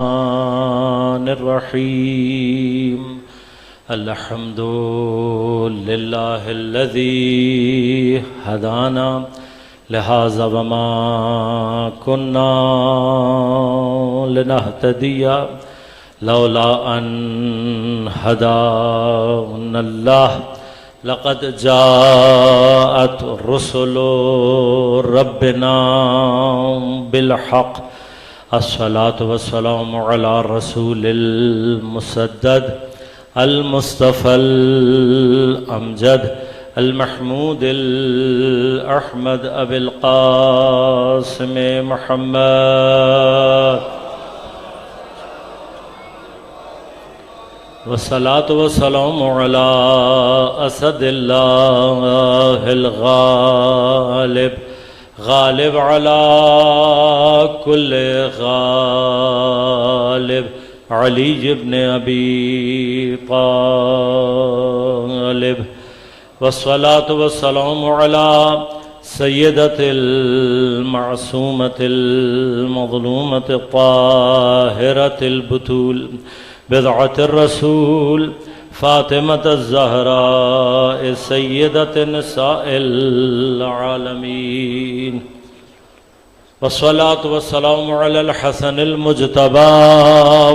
الرحمن الرحيم الحمد لله الذي هدانا لهذا وما كنا لنهتدي لولا أن هدانا الله لقد جاءت رسل ربنا بالحق الصلاة والسلام على الرسول المسدد المصطفى الأمجد المحمود الأحمد أبي القاسم محمد والصلاة والسلام على أسد الله الغالب غالب على كل غالب علي بن أبي طالب والصلاة والسلام على سيدة المعصومة المظلومة الطاهرة البتول بضعة الرسول فاطمة الزهراء سيدة نساء العالمين والصلاة والسلام على الحسن المجتبى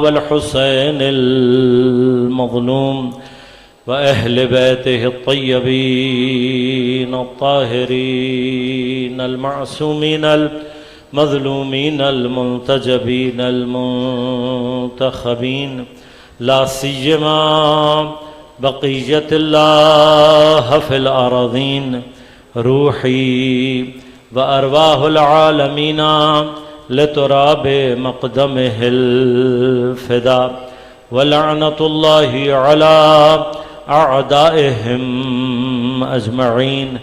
والحسين المظلوم وأهل بيته الطيبين الطاهرين المعصومين المظلومين المنتجبين المنتخبين لا سيما بقية الله في الأراضين روحي وأرواح العالمين لتراب مقدمه الفداء ولعنة الله على أعدائهم أجمعين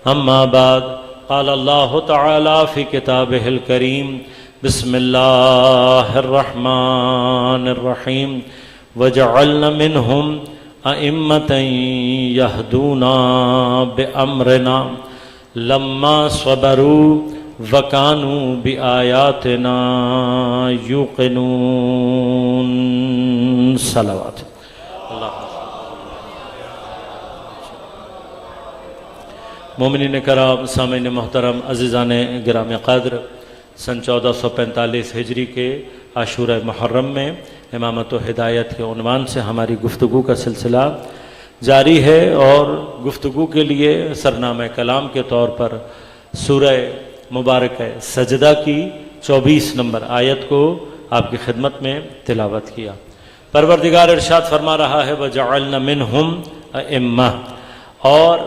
أما بعد قال الله تعالى في كتابه الكريم بسم الله الرحمن الرحيم وجعلنا منهم أئمة يهدون بأمرنا لما صبروا وكانوا بآياتنا يوقنون صلوات اللہ مومنین کرام سامعین محترم عزیزان گرامی قدر سن 1445 ہجری کے عاشورہ محرم میں امامت و ہدایت کے عنوان سے ہماری گفتگو کا سلسلہ جاری ہے اور گفتگو کے لیے سرنامہ کلام کے طور پر سورہ مبارکہ سجدہ کی 24 نمبر آیت کو آپ کی خدمت میں تلاوت کیا۔ پروردگار ارشاد فرما رہا ہے وَجَعَلْنَا مِنْهُمْ أَئِمَّةً اور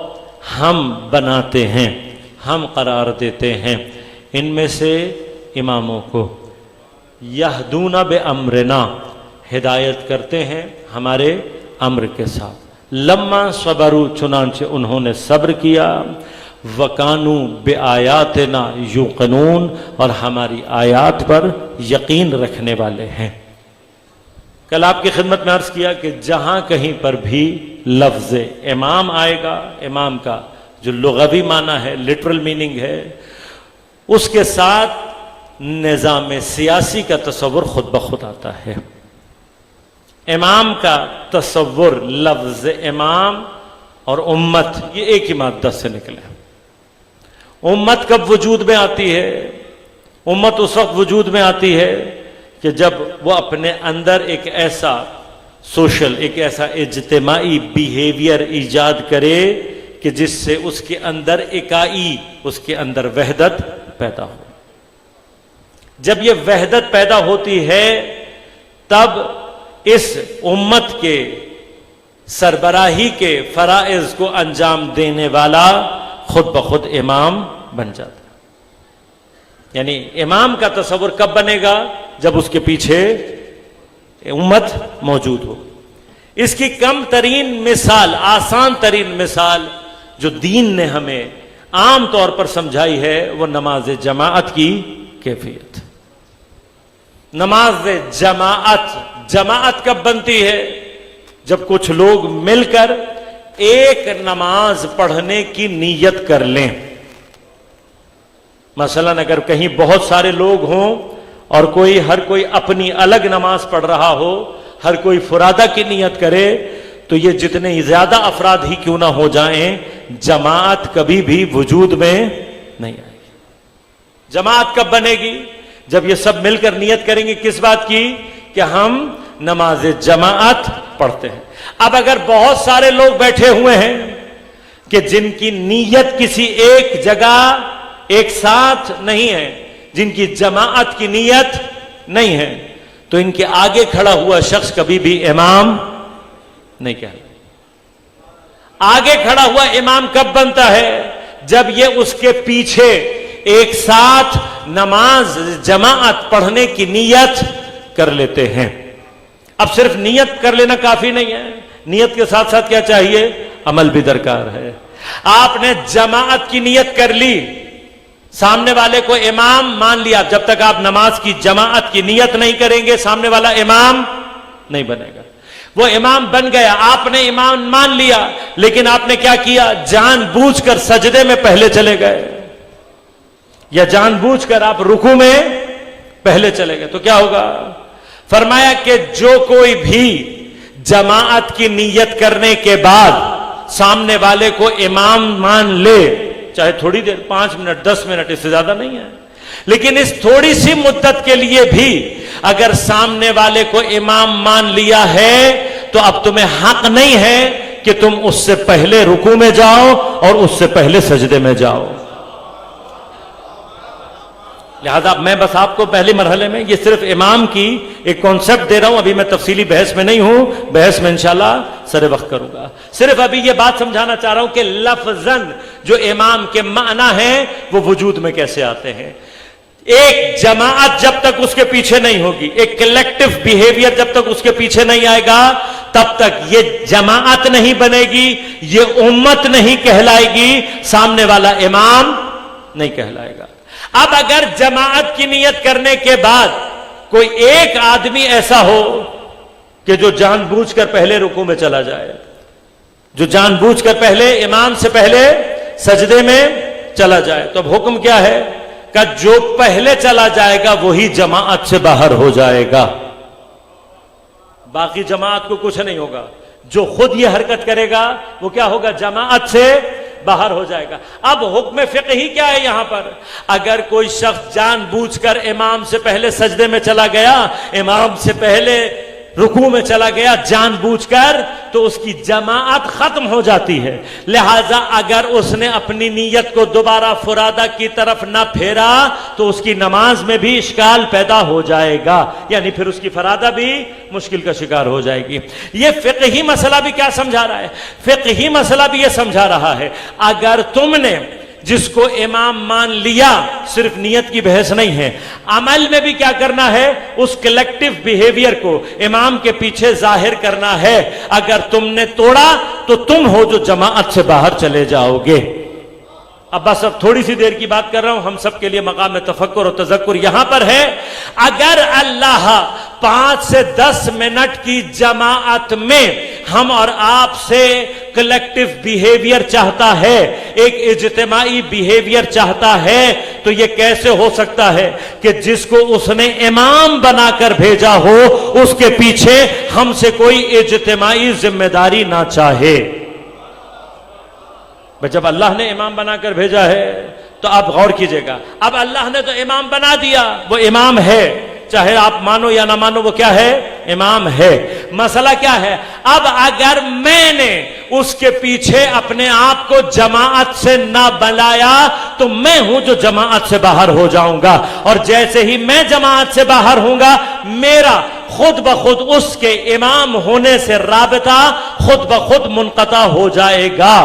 ہم بناتے ہیں، ہم قرار دیتے ہیں ان میں سے اماموں کو یہدون بِأَمْرِنَا ہدایت کرتے ہیں ہمارے امر کے ساتھ لما صبروا چنانچہ انہوں نے صبر کیا وَكَانُوا بِآيَاتِنَا يُوقِنُونَ اور ہماری آیات پر یقین رکھنے والے ہیں۔ کل آپ کی خدمت میں عرض کیا کہ جہاں کہیں پر بھی لفظ امام آئے گا، امام کا جو لغوی معنی ہے، لٹرل میننگ ہے، اس کے ساتھ نظام سیاسی کا تصور خود بخود آتا ہے۔ امام کا تصور لفظ امام اور امت یہ ایک ہی مادہ سے نکلے۔ امت کب وجود میں آتی ہے؟ امت اس وقت وجود میں آتی ہے کہ جب وہ اپنے اندر ایک ایسا سوشل، ایک ایسا اجتماعی بیہیویئر ایجاد کرے کہ جس سے اس کے اندر اکائی، اس کے اندر وحدت پیدا ہو۔ جب یہ وحدت پیدا ہوتی ہے تب اس امت کے سربراہی کے فرائض کو انجام دینے والا خود بخود امام بن جاتا ہے۔ یعنی امام کا تصور کب بنے گا؟ جب اس کے پیچھے امت موجود ہو۔ اس کی کم ترین مثال، آسان ترین مثال جو دین نے ہمیں عام طور پر سمجھائی ہے وہ نماز جماعت کی کیفیت۔ نماز جماعت کب بنتی ہے؟ جب کچھ لوگ مل کر ایک نماز پڑھنے کی نیت کر لیں۔ مثلا اگر کہیں بہت سارے لوگ ہوں اور ہر کوئی اپنی الگ نماز پڑھ رہا ہو، ہر کوئی فرادہ کی نیت کرے، تو یہ جتنے زیادہ افراد ہی کیوں نہ ہو جائیں، جماعت کبھی بھی وجود میں نہیں آئے گی۔ جماعت کب بنے گی؟ جب یہ سب مل کر نیت کریں گے کس بات کی؟ کہ ہم نماز جماعت پڑھتے ہیں۔ اب اگر بہت سارے لوگ بیٹھے ہوئے ہیں کہ جن کی نیت کسی ایک جگہ ایک ساتھ نہیں ہے، جن کی جماعت کی نیت نہیں ہے، تو ان کے آگے کھڑا ہوا شخص کبھی بھی امام نہیں کہلاتا۔ آگے کھڑا ہوا امام کب بنتا ہے؟ جب یہ اس کے پیچھے ایک ساتھ نماز جماعت پڑھنے کی نیت کر لیتے ہیں۔ اب صرف نیت کر لینا کافی نہیں ہے، نیت کے ساتھ ساتھ کیا چاہیے؟ عمل بھی درکار ہے۔ آپ نے جماعت کی نیت کر لی، سامنے والے کو امام مان لیا، جب تک آپ نماز کی جماعت کی نیت نہیں کریں گے سامنے والا امام نہیں بنے گا۔ وہ امام بن گیا، آپ نے امام مان لیا، لیکن آپ نے کیا کیا؟ جان بوجھ کر سجدے میں پہلے چلے گئے، یا جان بوجھ کر آپ رکوع میں پہلے چلے گئے، تو کیا ہوگا؟ فرمایا کہ جو کوئی بھی جماعت کی نیت کرنے کے بعد سامنے والے کو امام مان لے، چاہے تھوڑی دیر 5 منٹ 10 منٹ، اس سے زیادہ نہیں ہے، لیکن اس تھوڑی سی مدت کے لیے بھی اگر سامنے والے کو امام مان لیا ہے تو اب تمہیں حق نہیں ہے کہ تم اس سے پہلے رکوع میں جاؤ اور اس سے پہلے سجدے میں جاؤ۔ لہذا میں بس آپ کو پہلے مرحلے میں یہ صرف امام کی ایک کانسیپٹ دے رہا ہوں، ابھی میں تفصیلی بحث میں نہیں ہوں، بحث میں انشاءاللہ سر وقت کروں گا۔ صرف ابھی یہ بات سمجھانا چاہ رہا ہوں کہ لفظاً جو امام کے معنی ہیں وہ وجود میں کیسے آتے ہیں۔ ایک جماعت جب تک اس کے پیچھے نہیں ہوگی، ایک کلیکٹیو بیہیویئر جب تک اس کے پیچھے نہیں آئے گا، تب تک یہ جماعت نہیں بنے گی، یہ امت نہیں کہلائے گی، سامنے والا امام نہیں کہلائے گا۔ اب اگر جماعت کی نیت کرنے کے بعد کوئی ایک آدمی ایسا ہو کہ جو جان بوجھ کر پہلے رکوع میں چلا جائے، جو جان بوجھ کر پہلے امام سے پہلے سجدے میں چلا جائے، تو اب حکم کیا ہے کہ جو پہلے چلا جائے گا وہی جماعت سے باہر ہو جائے گا، باقی جماعت کو کچھ نہیں ہوگا۔ جو خود یہ حرکت کرے گا وہ کیا ہوگا؟ جماعت سے باہر ہو جائے گا۔ اب حکم فقہی کیا ہے یہاں پر؟ اگر کوئی شخص جان بوجھ کر امام سے پہلے سجدے میں چلا گیا، امام سے پہلے رکوع میں چلا گیا جان بوجھ کر، تو اس کی جماعت ختم ہو جاتی ہے۔ لہٰذا اگر اس نے اپنی نیت کو دوبارہ فرادہ کی طرف نہ پھیرا تو اس کی نماز میں بھی اشکال پیدا ہو جائے گا، یعنی پھر اس کی فرادہ بھی مشکل کا شکار ہو جائے گی۔ یہ فقہی مسئلہ بھی کیا سمجھا رہا ہے؟ فقہی مسئلہ بھی یہ سمجھا رہا ہے اگر تم نے جس کو امام مان لیا، صرف نیت کی بحث نہیں ہے، عمل میں بھی کیا کرنا ہے؟ اس کلیکٹیو بیہیویئر کو امام کے پیچھے ظاہر کرنا ہے۔ اگر تم نے توڑا تو تم ہو جو جماعت سے باہر چلے جاؤ گے۔ اب بس اب تھوڑی سی دیر کی بات کر رہا ہوں، ہم سب کے لیے مقام تفکر اور تذکر یہاں پر ہے۔ اگر اللہ 5 سے 10 منٹ کی جماعت میں ہم اور آپ سے کلیکٹیو بیہیویئر چاہتا ہے، ایک اجتماعی بیہیویئر چاہتا ہے، تو یہ کیسے ہو سکتا ہے کہ جس کو اس نے امام بنا کر بھیجا ہو اس کے پیچھے ہم سے کوئی اجتماعی ذمہ داری نہ چاہے؟ جب اللہ نے امام بنا کر بھیجا ہے تو آپ غور کیجئے گا، اب اللہ نے تو امام بنا دیا، وہ امام ہے، چاہے آپ مانو یا نہ مانو، وہ کیا ہے؟ امام ہے۔ مسئلہ کیا ہے؟ اب اگر میں نے اس کے پیچھے اپنے آپ کو جماعت سے نہ بلایا تو میں ہوں جو جماعت سے باہر ہو جاؤں گا، اور جیسے ہی میں جماعت سے باہر ہوں گا میرا خود بخود اس کے امام ہونے سے رابطہ خود بخود منقطع ہو جائے گا۔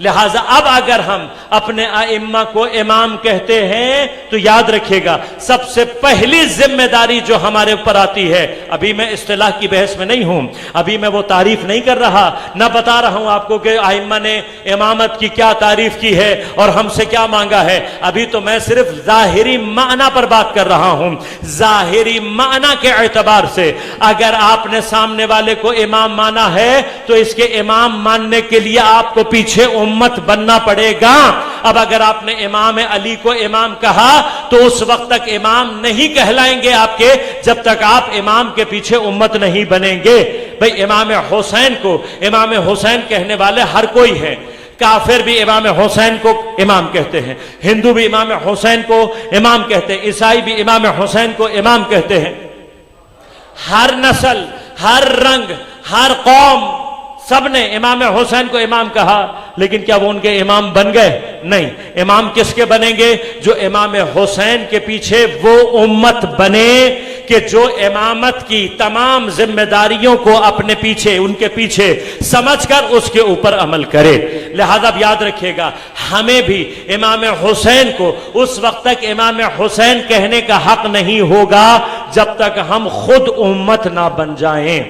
لہٰذا اب اگر ہم اپنے ائمہ کو امام کہتے ہیں تو یاد رکھیے گا سب سے پہلی ذمہ داری جو ہمارے اوپر آتی ہے، ابھی میں اصطلاح کی بحث میں نہیں ہوں، ابھی میں وہ تعریف نہیں کر رہا، نہ بتا رہا ہوں آپ کو کہ ائمہ نے امامت کی کیا تعریف کی ہے اور ہم سے کیا مانگا ہے، ابھی تو میں صرف ظاہری معنی پر بات کر رہا ہوں۔ ظاہری معنی کے اعتبار سے اگر آپ نے سامنے والے کو امام مانا ہے تو اس کے امام ماننے کے لیے آپ کو پیچھے امت بننا پڑے گا۔ اب اگر آپ نے امام علی کو امام کہا تو اس وقت تک امام نہیں کہلائیں گے آپ کے جب تک آپ امام کے پیچھے امت نہیں بنیں گے. بھئی امام حسین کو امام حسین کہنے والے ہر کوئی ہے. کافر بھی امام حسین کو امام کہتے ہیں, ہندو بھی امام حسین کو امام کہتے ہیں, عیسائی بھی امام حسین کو امام کہتے ہیں. ہر نسل, ہر رنگ, ہر قوم, سب نے امام حسین کو امام کہا, لیکن کیا وہ ان کے امام بن گئے؟ نہیں. امام کس کے بنیں گے؟ جو امام حسین کے پیچھے وہ امت بنے کہ جو امامت کی تمام ذمہ داریوں کو اپنے پیچھے, ان کے پیچھے سمجھ کر اس کے اوپر عمل کرے. لہذا اب یاد رکھیے گا, ہمیں بھی امام حسین کو اس وقت تک امام حسین کہنے کا حق نہیں ہوگا جب تک ہم خود امت نہ بن جائیں.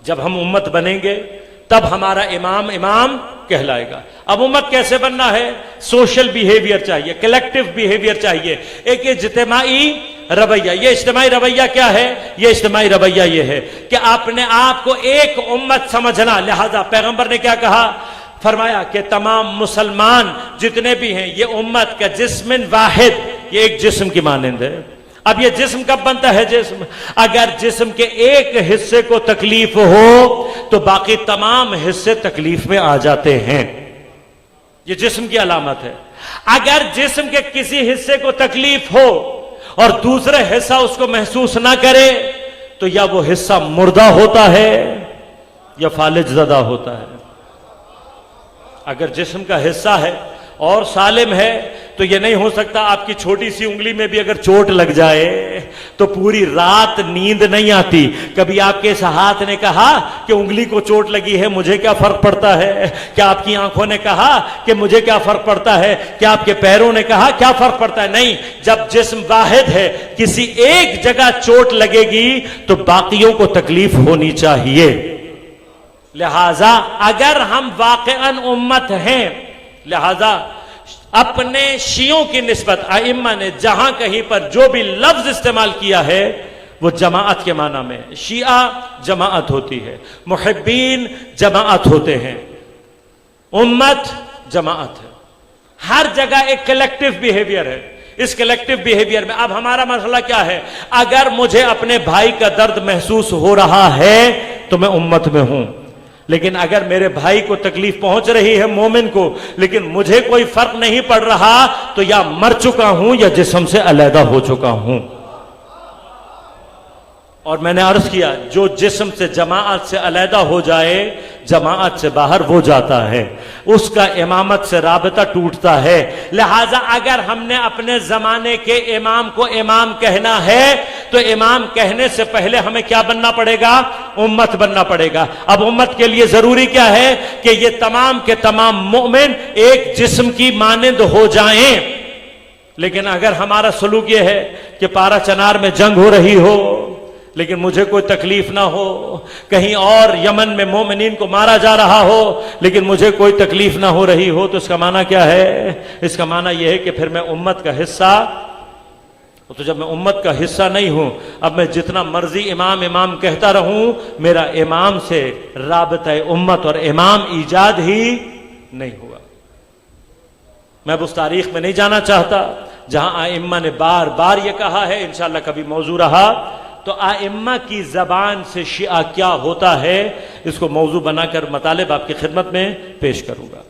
جب ہم امت بنیں گے تب ہمارا امام امام کہلائے گا. اب امت کیسے بننا ہے؟ سوشل بیہیویئر چاہیے, کلیکٹیو بیہیویئر چاہیے, ایک اجتماعی رویہ. یہ اجتماعی رویہ کیا ہے؟ یہ اجتماعی رویہ یہ ہے کہ اپنے آپ کو ایک امت سمجھنا. لہذا پیغمبر نے کیا کہا؟ فرمایا کہ تمام مسلمان جتنے بھی ہیں یہ امت کا جسم واحد, یہ ایک جسم کی مانند ہے. اب یہ جسم کب بنتا ہے؟ جسم اگر جسم کے ایک حصے کو تکلیف ہو تو باقی تمام حصے تکلیف میں آ جاتے ہیں. یہ جسم کی علامت ہے. اگر جسم کے کسی حصے کو تکلیف ہو اور دوسرے حصہ اس کو محسوس نہ کرے تو یا وہ حصہ مردہ ہوتا ہے یا فالج زدہ ہوتا ہے. اگر جسم کا حصہ ہے اور سالم ہے تو یہ نہیں ہو سکتا آپ کی چھوٹی سی انگلی میں بھی اگر چوٹ لگ جائے تو پوری رات نیند نہیں آتی. کبھی آپ کے اس ہاتھ نے کہا کہ انگلی کو چوٹ لگی ہے, مجھے کیا فرق پڑتا ہے؟ کیا آپ کی آنکھوں نے کہا کہ مجھے کیا فرق پڑتا ہے؟ کیا آپ کے پیروں نے کہا کیا فرق پڑتا ہے؟ نہیں. جب جسم واحد ہے, کسی ایک جگہ چوٹ لگے گی تو باقیوں کو تکلیف ہونی چاہیے. لہذا اگر ہم واقعاً امت ہیں, لہذا اپنے شیعوں کی نسبت ائمہ نے جہاں کہیں پر جو بھی لفظ استعمال کیا ہے وہ جماعت کے معنی میں. شیعہ جماعت ہوتی ہے, محبین جماعت ہوتے ہیں, امت جماعت ہے. ہر جگہ ایک کلیکٹیو بیہیویئر ہے. اس کلیکٹیو بیہیویئر میں اب ہمارا مسئلہ کیا ہے؟ اگر مجھے اپنے بھائی کا درد محسوس ہو رہا ہے تو میں امت میں ہوں, لیکن اگر میرے بھائی کو تکلیف پہنچ رہی ہے مومن کو لیکن مجھے کوئی فرق نہیں پڑ رہا تو یا مر چکا ہوں یا جسم سے علیحدہ ہو چکا ہوں. اور میں نے عرض کیا جو جسم سے جماعت سے علیحدہ ہو جائے جماعت سے باہر ہو جاتا ہے, اس کا امامت سے رابطہ ٹوٹتا ہے. لہٰذا اگر ہم نے اپنے زمانے کے امام کو امام کہنا ہے تو امام کہنے سے پہلے ہمیں کیا بننا پڑے گا؟ امت بننا پڑے گا. اب امت کے لیے ضروری کیا ہے؟ کہ یہ تمام کے تمام مومن ایک جسم کی مانند ہو جائیں. لیکن اگر ہمارا سلوک یہ ہے کہ پارا چنار میں جنگ ہو رہی ہو لیکن مجھے کوئی تکلیف نہ ہو, کہیں اور یمن میں مومنین کو مارا جا رہا ہو لیکن مجھے کوئی تکلیف نہ ہو رہی ہو, تو اس کا معنی کیا ہے؟ اس کا معنی یہ ہے کہ پھر میں امت کا حصہ, تو جب میں امت کا حصہ نہیں ہوں اب میں جتنا مرضی امام امام کہتا رہوں میرا امام سے رابطہ امت اور امام ایجاد ہی نہیں ہوا. میں اب اس تاریخ میں نہیں جانا چاہتا جہاں ائمہ نے بار بار یہ کہا ہے. انشاءاللہ کبھی موضوع رہا تو ائمہ کی زبان سے شیعہ کیا ہوتا ہے اس کو موضوع بنا کر مطالب آپ کی خدمت میں پیش کروں گا.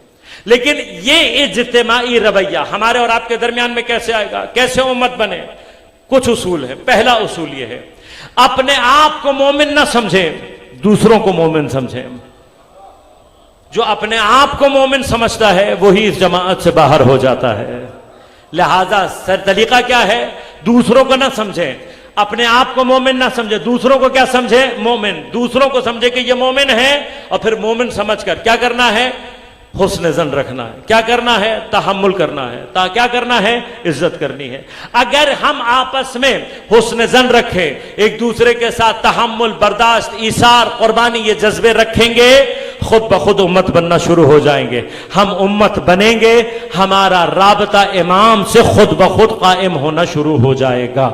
لیکن یہ اجتماعی رویہ ہمارے اور آپ کے درمیان میں کیسے آئے گا؟ کیسے امت بنے؟ کچھ اصول ہے. پہلا اصول یہ ہے اپنے آپ کو مومن نہ سمجھیں, دوسروں کو مومن سمجھیں. جو اپنے آپ کو مومن سمجھتا ہے وہی اس جماعت سے باہر ہو جاتا ہے. لہذا طریقہ کیا ہے؟ دوسروں کو نہ سمجھیں, اپنے آپ کو مومن نہ سمجھے, دوسروں کو کیا سمجھے؟ مومن. دوسروں کو سمجھے کہ یہ مومن ہے اور پھر مومن سمجھ کر کیا کرنا ہے؟ حسن ظن رکھنا ہے. کیا کرنا ہے؟ تحمل کرنا ہے. کیا کرنا ہے؟ عزت کرنی ہے. اگر ہم آپس میں حسن ظن رکھیں, ایک دوسرے کے ساتھ تحمل, برداشت, ایثار, قربانی یہ جذبے رکھیں گے, خود بخود امت بننا شروع ہو جائیں گے. ہم امت بنیں گے, ہمارا رابطہ امام سے خود بخود قائم ہونا شروع ہو جائے گا.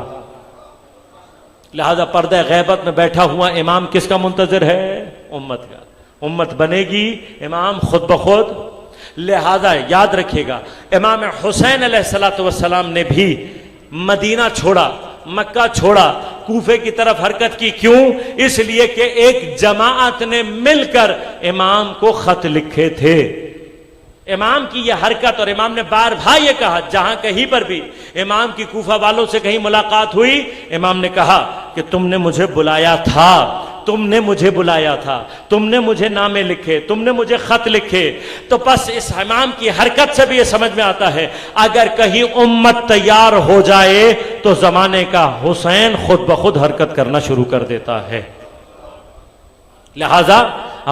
لہذا پردہ غیبت میں بیٹھا ہوا امام کس کا منتظر ہے؟ امت کا. امت بنے گی, امام خود بخود. لہذا یاد رکھیے گا امام حسین علیہ الصلوۃ والسلام نے بھی مدینہ چھوڑا، مکہ چھوڑا، کوفے کی طرف حرکت کی. کیوں؟ اس لیے کہ ایک جماعت نے مل کر امام کو خط لکھے تھے. امام کی یہ حرکت، اور امام نے بار بار یہ کہا جہاں کہیں پر بھی امام کی کوفہ والوں سے کہیں ملاقات ہوئی، امام نے کہا کہ تم نے مجھے بلایا تھا، تم نے مجھے بلایا تھا، تم نے مجھے نامے لکھے، تم نے مجھے خط لکھے. تو بس اس امام کی حرکت سے بھی یہ سمجھ میں آتا ہے اگر کہیں امت تیار ہو جائے تو زمانے کا حسین خود بخود حرکت کرنا شروع کر دیتا ہے. لہذا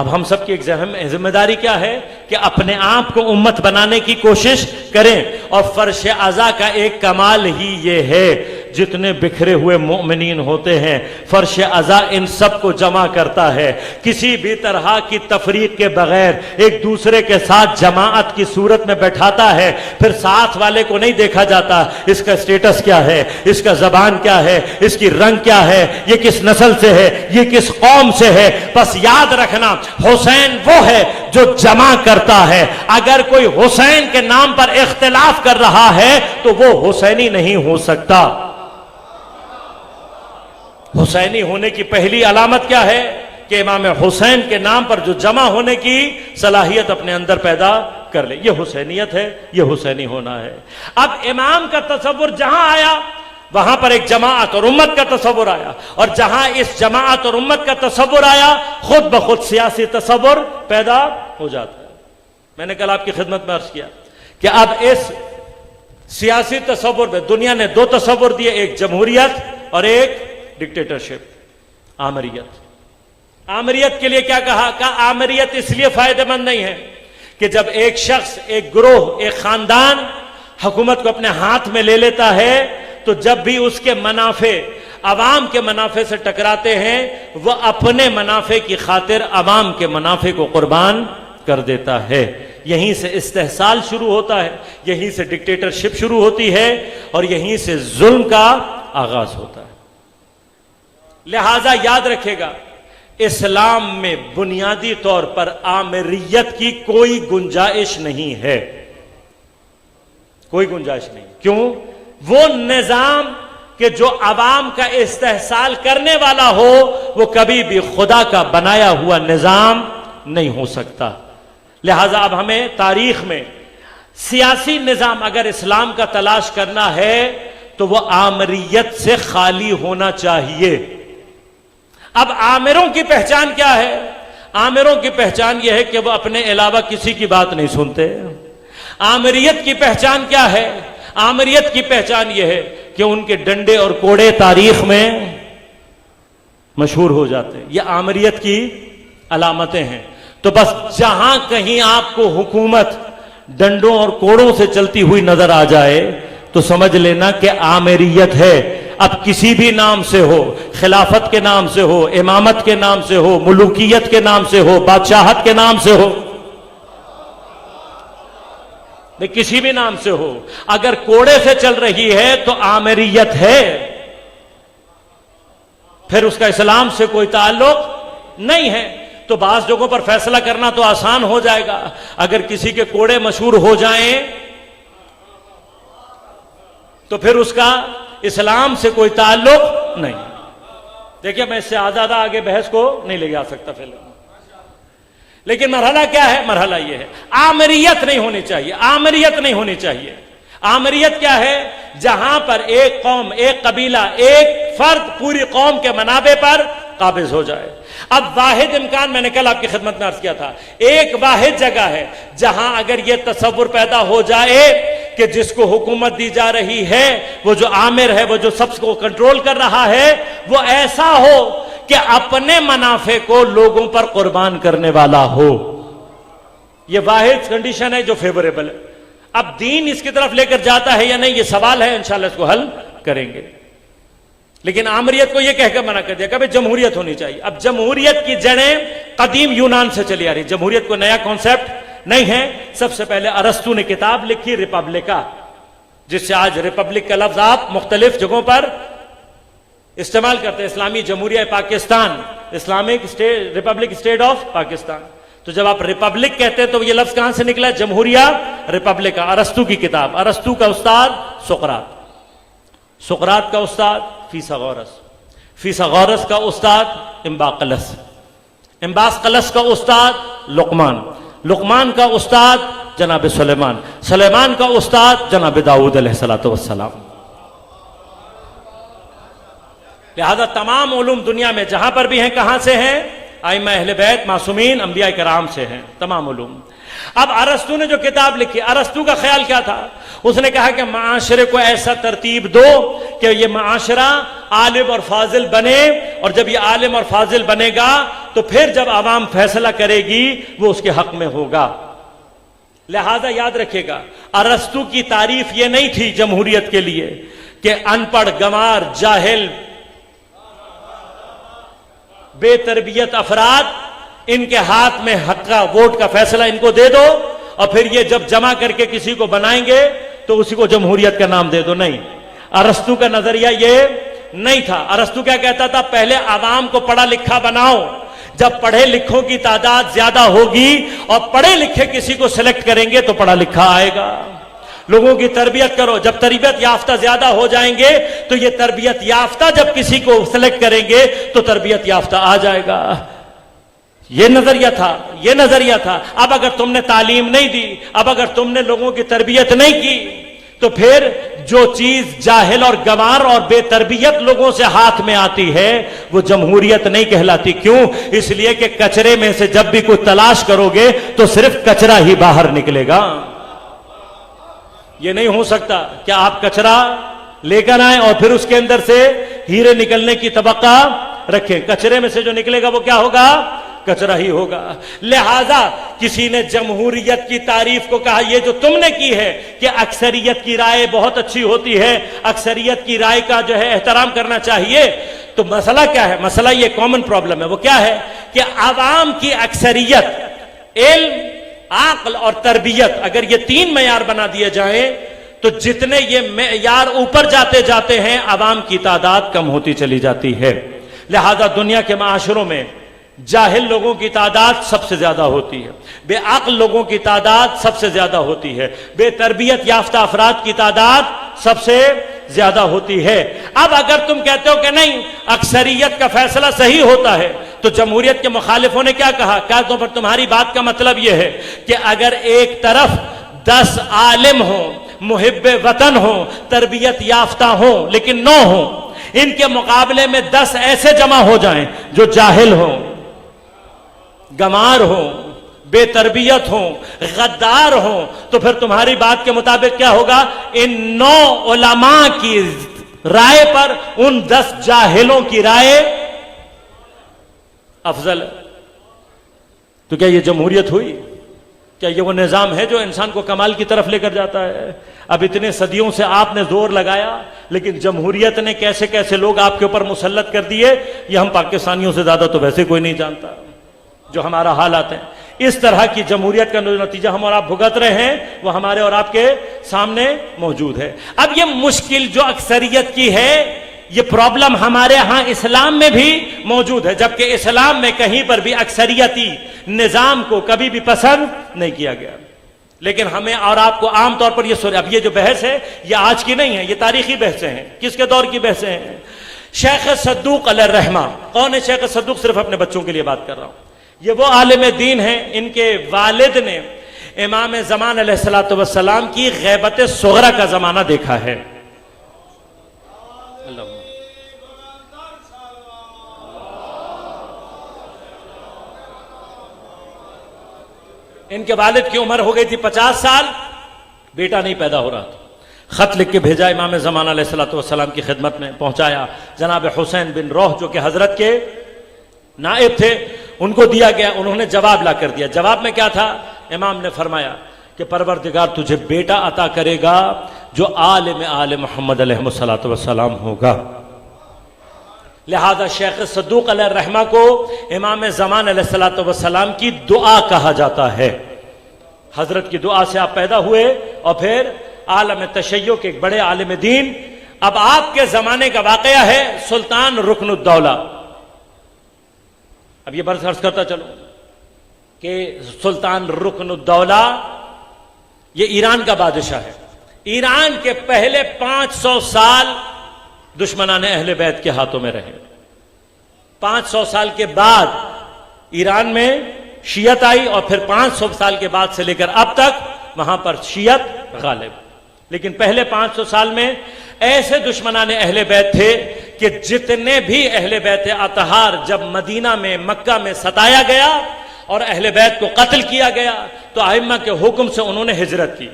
اب ہم سب کی ایک ذمہ داری کیا ہے کہ اپنے آپ کو امت بنانے کی کوشش کریں. اور فرش عزا کا ایک کمال ہی یہ ہے جتنے بکھرے ہوئے مومنین ہوتے ہیں فرش عزا ان سب کو جمع کرتا ہے. کسی بھی طرح کی تفریق کے بغیر ایک دوسرے کے ساتھ جماعت کی صورت میں بیٹھاتا ہے. پھر ساتھ والے کو نہیں دیکھا جاتا اس کا سٹیٹس کیا ہے، اس کا زبان کیا ہے، اس کی رنگ کیا ہے، یہ کس نسل سے ہے، یہ کس قوم سے ہے. بس یاد رکھنا حسین وہ ہے جو جمع کرتا ہے. اگر کوئی حسین کے نام پر اختلاف کر رہا ہے تو وہ حسینی نہیں ہو سکتا. حسینی ہونے کی پہلی علامت کیا ہے کہ امام حسین کے نام پر جو جمع ہونے کی صلاحیت اپنے اندر پیدا کر لے. یہ حسینیت ہے، یہ حسینی ہونا ہے. اب امام کا تصور جہاں آیا وہاں پر ایک جماعت اور امت کا تصور آیا، اور جہاں اس جماعت اور امت کا تصور آیا خود بخود سیاسی تصور پیدا ہو جاتا ہے. میں نے کل آپ کی خدمت میں عرض کیا کہ اب اس سیاسی تصور میں دنیا نے دو تصور دیے، ایک جمہوریت اور ایک ڈکٹیٹرشپ، آمریت. آمریت کے لیے کیا کہا؟ آمریت اس لیے فائدہ مند نہیں ہے کہ جب ایک شخص، ایک گروہ، ایک خاندان حکومت کو اپنے ہاتھ میں لے لیتا ہے تو جب بھی اس کے منافع عوام کے منافع سے ٹکراتے ہیں وہ اپنے منافع کی خاطر عوام کے منافع کو قربان کر دیتا ہے. یہیں سے استحصال شروع ہوتا ہے، یہیں سے ڈکٹیٹرشپ شروع ہوتی ہے، اور یہیں سے ظلم کا آغاز ہوتا ہے. لہذا یاد رکھے گا اسلام میں بنیادی طور پر آمریت کی کوئی گنجائش نہیں ہے، کوئی گنجائش نہیں. کیوں؟ وہ نظام کہ جو عوام کا استحصال کرنے والا ہو وہ کبھی بھی خدا کا بنایا ہوا نظام نہیں ہو سکتا. لہذا اب ہمیں تاریخ میں سیاسی نظام اگر اسلام کا تلاش کرنا ہے تو وہ آمریت سے خالی ہونا چاہیے. اب آمروں کی پہچان کیا ہے؟ آمروں کی پہچان یہ ہے کہ وہ اپنے علاوہ کسی کی بات نہیں سنتے. آمریت کی پہچان کیا ہے؟ آمریت کی پہچان یہ ہے کہ ان کے ڈنڈے اور کوڑے تاریخ میں مشہور ہو جاتے ہیں. یہ آمریت کی علامتیں ہیں. تو بس جہاں کہیں آپ کو حکومت ڈنڈوں اور کوڑوں سے چلتی ہوئی نظر آ جائے تو سمجھ لینا کہ آمریت ہے. اب کسی بھی نام سے ہو، خلافت کے نام سے ہو، امامت کے نام سے ہو، ملوکیت کے نام سے ہو، بادشاہت کے نام سے ہو، کسی بھی نام سے ہو، اگر کوڑے سے چل رہی ہے تو آمریت ہے، پھر اس کا اسلام سے کوئی تعلق نہیں ہے. تو بعض جگہوں پر فیصلہ کرنا تو آسان ہو جائے گا. اگر کسی کے کوڑے مشہور ہو جائیں تو پھر اس کا اسلام سے کوئی تعلق نہیں. دیکھیے میں اس سے زیادہ آگے بحث کو نہیں لے جا سکتا فی الحال. لیکن مرحلہ کیا ہے؟ مرحلہ یہ ہے آمریت نہیں ہونی چاہیے. آمریت نہیں ہونی چاہیے. آمریت کیا ہے؟ جہاں پر ایک قوم، ایک قبیلہ، ایک فرد پوری قوم کے منابع پر قابض ہو جائے. اب واحد امکان میں نے کل آپ کی خدمت میں عرض کیا تھا، ایک واحد جگہ ہے جہاں اگر یہ تصور پیدا ہو جائے کہ جس کو حکومت دی جا رہی ہے، وہ جو آمر ہے، وہ جو سب کو کنٹرول کر رہا ہے، وہ ایسا ہو کہ اپنے منافع کو لوگوں پر قربان کرنے والا ہو. یہ واحد کنڈیشن ہے جو فیوریبل ہے. اب دین اس کی طرف لے کر جاتا ہے یا نہیں، یہ سوال ہے، انشاءاللہ اس کو حل کریں گے. لیکن آمریت کو یہ کہہ کر منع کر دیا کہ جمہوریت ہونی چاہیے. اب جمہوریت کی جڑیں قدیم یونان سے چلی آ رہی. جمہوریت کو نیا کانسیپٹ نہیں ہے. سب سے پہلے ارسطو نے کتاب لکھی ریپبلکا، جس سے آج ریپبلک کا لفظ آپ مختلف جگہوں پر استعمال کرتے ہیں. اسلامی جمہوریہ Pakistan, Islamic republic state of Pakistan. تو جب آپ ریپبلک کہتے ہیں تو یہ لفظ کہاں سے نکلا؟ جمہوریہ ریپبلک کا، ارسطو کی کتاب۔ ارسطو کا استاد سقراط، سقراط کا استاد فیثاغورس، فیثاغورس کا استاد امباقلس، امباسقلس کا استاد لقمان، لقمان کا استاد جناب سلیمان، سلیمان کا استاد جناب داؤد علیہ الصلوۃ والسلام۔ لہذا تمام علوم دنیا میں جہاں پر بھی ہیں کہاں سے ہیں؟ ائمہ اہل بیت معصومین انبیاء کرام سے ہیں تمام علوم۔ اب ارسطو نے جو کتاب لکھی، ارسطو کا خیال کیا تھا؟ اس نے کہا کہ معاشرے کو ایسا ترتیب دو کہ یہ معاشرہ عالم اور فاضل بنے، اور جب یہ عالم اور فاضل بنے گا تو پھر جب عوام فیصلہ کرے گی وہ اس کے حق میں ہوگا۔ لہذا یاد رکھیے گا، ارسطو کی تعریف یہ نہیں تھی جمہوریت کے لیے کہ ان پڑھ، گنوار، جاہل، بے تربیت افراد، ان کے ہاتھ میں حق کا، ووٹ کا فیصلہ ان کو دے دو، اور پھر یہ جب جمع کر کے کسی کو بنائیں گے تو اسی کو جمہوریت کا نام دے دو۔ نہیں، ارسطو کا نظریہ یہ نہیں تھا۔ ارسطو کیا کہتا تھا؟ پہلے عوام کو پڑھا لکھا بناؤ، جب پڑھے لکھوں کی تعداد زیادہ ہوگی اور پڑھے لکھے کسی کو سلیکٹ کریں گے تو پڑھا لکھا آئے گا۔ لوگوں کی تربیت کرو، جب تربیت یافتہ زیادہ ہو جائیں گے تو یہ تربیت یافتہ جب کسی کو سلیکٹ کریں گے تو تربیت یافتہ آ جائے گا۔ یہ نظریہ تھا، یہ نظریہ تھا۔ اب اگر تم نے تعلیم نہیں دی، اب اگر تم نے لوگوں کی تربیت نہیں کی، تو پھر جو چیز جاہل اور گنوار اور بے تربیت لوگوں سے ہاتھ میں آتی ہے وہ جمہوریت نہیں کہلاتی۔ کیوں؟ اس لیے کہ کچرے میں سے جب بھی کوئی تلاش کرو گے تو صرف کچرا ہی باہر نکلے گا۔ یہ نہیں ہو سکتا کہ آپ کچرا لے کر آئیں اور پھر اس کے اندر سے ہیرے نکلنے کی توقع رکھیں۔ کچرے میں سے جو نکلے گا وہ کیا ہوگا؟ کچرا ہی ہوگا۔ لہذا کسی نے جمہوریت کی تعریف کو کہا یہ جو تم نے کی ہے کہ اکثریت کی رائے بہت اچھی ہوتی ہے، اکثریت کی رائے کا جو ہے احترام کرنا چاہیے، تو مسئلہ کیا ہے؟ مسئلہ یہ کامن پرابلم ہے، وہ کیا ہے کہ عوام کی اکثریت، علم، عقل اور تربیت، اگر یہ تین معیار بنا دیے جائیں تو جتنے یہ معیار اوپر جاتے جاتے ہیں عوام کی تعداد کم ہوتی چلی جاتی ہے۔ لہذا دنیا کے معاشروں میں جاہل لوگوں کی تعداد سب سے زیادہ ہوتی ہے، بے عقل لوگوں کی تعداد سب سے زیادہ ہوتی ہے، بے تربیت یافتہ افراد کی تعداد سب سے زیادہ ہوتی ہے۔ اب اگر تم کہتے ہو کہ نہیں اکثریت کا فیصلہ صحیح ہوتا ہے، تو جمہوریت کے مخالفوں نے کیا کہا؟ کیا تمہاری بات کا مطلب یہ ہے کہ اگر ایک طرف 10 عالم ہوں، محب وطن ہوں، تربیت یافتہ ہوں لیکن 9 ہوں، ان کے مقابلے میں 10 ایسے جمع ہو جائیں جو جاہل ہوں، گنوار ہوں، بے تربیت ہوں، غدار ہوں، تو پھر تمہاری بات کے مطابق کیا ہوگا؟ ان 9 علماء کی رائے پر ان 10 جاہلوں کی رائے افضل ہے۔ تو کیا یہ جمہوریت ہوئی؟ کیا یہ وہ نظام ہے جو انسان کو کمال کی طرف لے کر جاتا ہے؟ اب اتنے صدیوں سے آپ نے زور لگایا لیکن جمہوریت نے کیسے کیسے لوگ آپ کے اوپر مسلط کر دیے، یہ ہم پاکستانیوں سے زیادہ تو ویسے کوئی نہیں جانتا جو ہمارا حالات ہے۔ اس طرح کی جمہوریت کا نتیجہ ہم اور آپ بھگت رہے ہیں، وہ ہمارے اور آپ کے سامنے موجود ہے۔ اب یہ مشکل جو اکثریت کی ہے، یہ پرابلم ہمارے ہاں اسلام میں بھی موجود ہے، جبکہ اسلام میں کہیں پر بھی اکثریتی نظام کو کبھی بھی پسند نہیں کیا گیا۔ لیکن ہمیں اور آپ کو عام طور پر اب یہ جو بحث ہے یہ آج کی نہیں ہے، یہ تاریخی بحثیں ہیں۔ کس کے دور کی بحثیں ہیں؟ شیخ صدوق علیہ الرحمہ۔ کون ہے شیخ صدوق؟ صرف اپنے بچوں کے لیے بات کر رہا ہوں۔ یہ وہ عالم دین ہیں، ان کے والد نے امام زمان علیہ الصلوۃ والسلام کی غیبت صغرا کا زمانہ دیکھا ہے۔ ان کے والد کی عمر ہو گئی تھی 50 سال، بیٹا نہیں پیدا ہو رہا تھا۔ خط لکھ کے بھیجا امام زمان علیہ الصلوۃ والسلام کی خدمت میں، پہنچایا۔ جناب حسین بن روح جو کہ حضرت کے نائب تھے ان کو دیا گیا، انہوں نے جواب لا کر دیا۔ جواب میں کیا تھا؟ امام نے فرمایا کہ پروردگار تجھے بیٹا عطا کرے گا جو عالم آل محمد علیہ الصلوۃ والسلام ہوگا۔ لہذا شیخ صدوق علیہ الرحمہ کو امام زمان علیہ الصلوۃ والسلام کی دعا کہا جاتا ہے۔ حضرت کی دعا سے آپ پیدا ہوئے اور پھر عالم تشیع کے ایک بڑے عالم دین۔ اب آپ کے زمانے کا واقعہ ہے سلطان رکن الدولہ۔ اب یہ برس عرض کرتا چلو، کہ سلطان رکن الدولہ یہ ایران کا بادشاہ ہے. ایران کے پہلے 500 سال دشمنان اہل بیت کے ہاتھوں میں رہے. 500 سال کے بعد ایران میں شیعت آئی اور پھر 500 سال کے بعد سے لے کر اب تک وہاں پر شیعت غالب. لیکن پہلے 500 سال میں ایسے دشمنان اہل بیت تھے کہ جتنے بھی اہل بیت اطہار جب مدینہ میں مکہ میں ستایا گیا اور اہل بیت کو قتل کیا گیا تو ائمہ کے حکم سے انہوں نے ہجرت کی.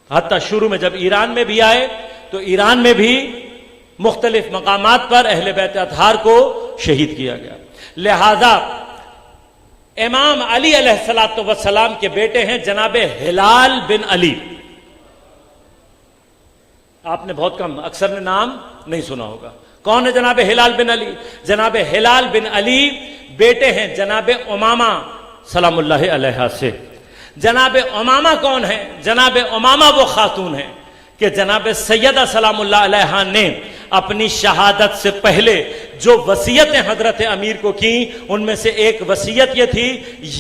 حتیٰ شروع میں جب ایران میں بھی آئے تو ایران میں بھی مختلف مقامات پر اہل بیت اطہار کو شہید کیا گیا. لہذا امام علی علیہ السلام کے بیٹے ہیں جناب ہلال بن علی. آپ نے بہت کم اکثر نے نام نہیں سنا ہوگا. کون ہے جناب ہلال بن علی؟ جناب ہلال بن علی بیٹے ہیں جناب امامہ سلام اللہ علیہ سے. جناب امامہ کون ہے؟ جناب امامہ وہ خاتون ہیں کہ جناب سیدہ سلام اللہ علیہ نے اپنی شہادت سے پہلے جو وصیتیں حضرت امیر کو کی ان میں سے ایک وصیت یہ تھی،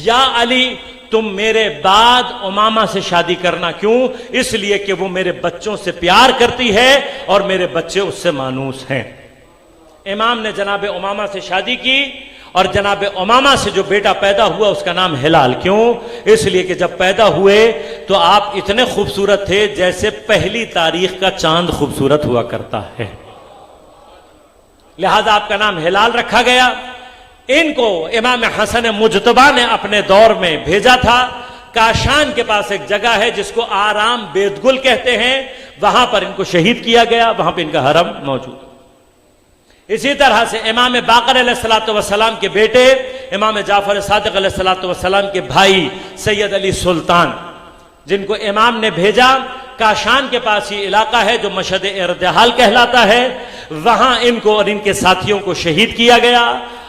یا علی تم میرے بعد امامہ سے شادی کرنا. کیوں؟ اس لیے کہ وہ میرے بچوں سے پیار کرتی ہے اور میرے بچے اس سے مانوس ہیں. امام نے جناب امامہ سے شادی کی اور جناب امامہ سے جو بیٹا پیدا ہوا اس کا نام ہلال. کیوں؟ اس لیے کہ جب پیدا ہوئے تو آپ اتنے خوبصورت تھے جیسے پہلی تاریخ کا چاند خوبصورت ہوا کرتا ہے، لہذا آپ کا نام ہلال رکھا گیا. ان کو امام حسن مجتبی نے اپنے دور میں بھیجا تھا. کاشان کے پاس ایک جگہ ہے جس کو آرام بیدگل کہتے ہیں، وہاں پر ان کو شہید کیا گیا، وہاں پہ ان کا حرم موجود ہے. اسی طرح سے امام باقر علیہ السلام کے بیٹے امام جعفر صادق علیہ السلام کے بھائی سید علی سلطان، جن کو امام نے بھیجا. کاشان کے پاس ہی علاقہ ہے جو مشہد اردحال کہلاتا ہے، وہاں ان کو اور ان کے ساتھیوں کو شہید کیا گیا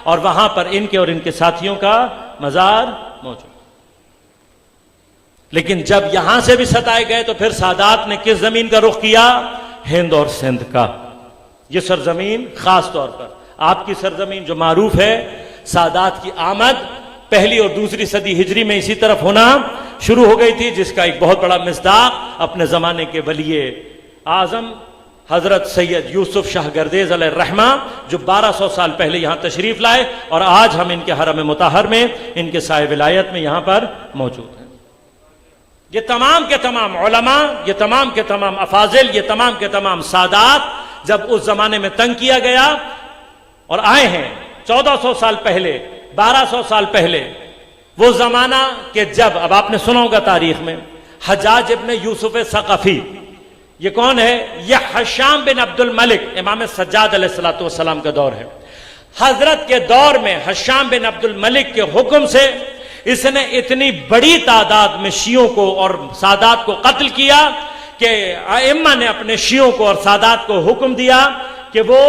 اور وہاں پر ان کے اور ان کے ساتھیوں کا مزار موجود. لیکن جب یہاں سے بھی ستائے گئے تو پھر سادات نے کس زمین کا رخ کیا؟ ہند اور سندھ کا. یہ سرزمین خاص طور پر آپ کی سرزمین جو معروف ہے، سادات کی آمد پہلی اور دوسری صدی ہجری میں اسی طرف ہونا شروع ہو گئی تھی، جس کا ایک بہت بڑا مصداق اپنے زمانے کے ولی اعظم حضرت سید یوسف شاہ گردیز علیہ الرحمہ جو 1200 سال پہلے یہاں تشریف لائے اور آج ہم ان کے حرم مطہر میں ان کے سائے ولایت میں یہاں پر موجود ہیں. یہ تمام کے تمام علماء، یہ تمام کے تمام افاضل، یہ تمام کے تمام سادات جب اس زمانے میں تنگ کیا گیا اور آئے ہیں 1400 سال پہلے، 1200 سال پہلے، وہ زمانہ کہ جب اب آپ نے سنا ہوگا تاریخ میں حجاج ابن یوسف ثقفی. یہ کون ہے؟ یہ حشام بن عبد الملک امام سجاد علیہ السلام کا دور ہے. حضرت کے دور میں حشام بن عبد الملک کے حکم سے اس نے اتنی بڑی تعداد میں شیعوں کو اور سادات کو قتل کیا کہ ائمہ نے اپنے شیعوں کو اور سادات کو حکم دیا کہ وہ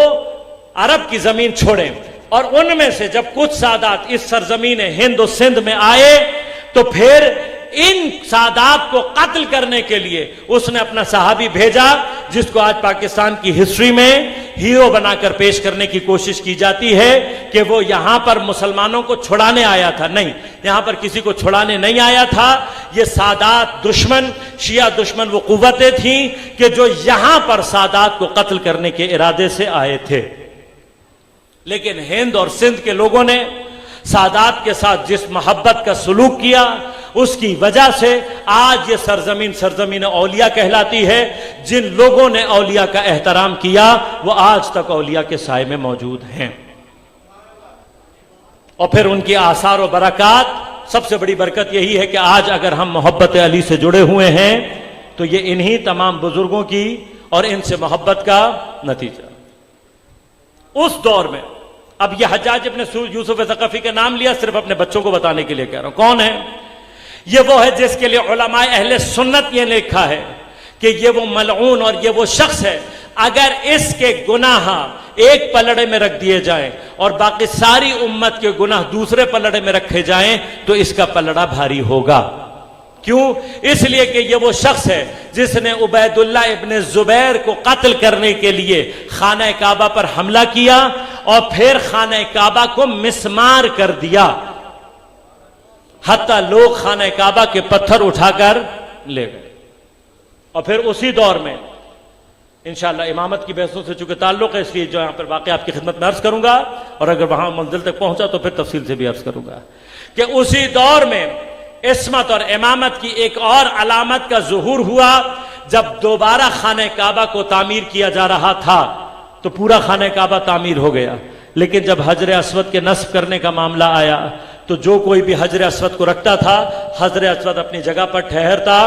عرب کی زمین چھوڑیں. اور ان میں سے جب کچھ سادات اس سرزمین ہند و سندھ میں آئے تو پھر ان سادات کو قتل کرنے کے لیے اس نے اپنا صحابی بھیجا، جس کو آج پاکستان کی ہسٹری میں ہیرو بنا کر پیش کرنے کی کوشش کی جاتی ہے کہ وہ یہاں پر مسلمانوں کو چھڑانے آیا تھا. نہیں، یہاں پر کسی کو چھڑانے نہیں آیا تھا. یہ سادات دشمن، شیعہ دشمن وہ قوتیں تھیں کہ جو یہاں پر سادات کو قتل کرنے کے ارادے سے آئے تھے. لیکن ہند اور سندھ کے لوگوں نے سادات کے ساتھ جس محبت کا سلوک کیا اس کی وجہ سے آج یہ سرزمین اولیاء کہلاتی ہے. جن لوگوں نے اولیاء کا احترام کیا وہ آج تک اولیاء کے سائے میں موجود ہیں. اور پھر ان کی آثار و برکات، سب سے بڑی برکت یہی ہے کہ آج اگر ہم محبت علی سے جڑے ہوئے ہیں تو یہ انہی تمام بزرگوں کی اور ان سے محبت کا نتیجہ. اس دور میں اب یہ حجاج ابن یوسف ثقفی کا نام لیا صرف اپنے بچوں کو بتانے کے لیے کہہ رہا ہوں. کون ہے یہ؟ وہ ہے جس کے لیے علماء اہل سنت یہ لکھا ہے کہ یہ وہ ملعون اور یہ وہ شخص ہے اگر اس کے گناہ ایک پلڑے میں رکھ دیے جائیں اور باقی ساری امت کے گناہ دوسرے پلڑے میں رکھے جائیں تو اس کا پلڑا بھاری ہوگا. کیوں؟ اس لیے کہ یہ وہ شخص ہے جس نے عبید اللہ ابن زبیر کو قتل کرنے کے لیے خانہ کعبہ پر حملہ کیا اور پھر خانہ کعبہ کو مسمار کر دیا. حتیٰ لوگ خانہ کعبہ کے پتھر اٹھا کر لے گئے. اور پھر اسی دور میں انشاءاللہ امامت کی بحثوں سے چونکہ تعلق ہے اس لیے جو یہاں پر واقعہ آپ کی خدمت میں عرض کروں گا، اور اگر وہاں منزل تک پہنچا تو پھر تفصیل سے بھی عرض کروں گا کہ اسی دور میں عصمت اور امامت کی ایک اور علامت کا ظہور ہوا. جب دوبارہ خانہ کعبہ کو تعمیر کیا جا رہا تھا تو پورا خانہ کعبہ تعمیر ہو گیا، لیکن جب حجر اسود کے نصب کرنے کا معاملہ آیا تو جو کوئی بھی حجر اسود کو رکھتا تھا حجر اسود اپنی جگہ پر ٹھہرتا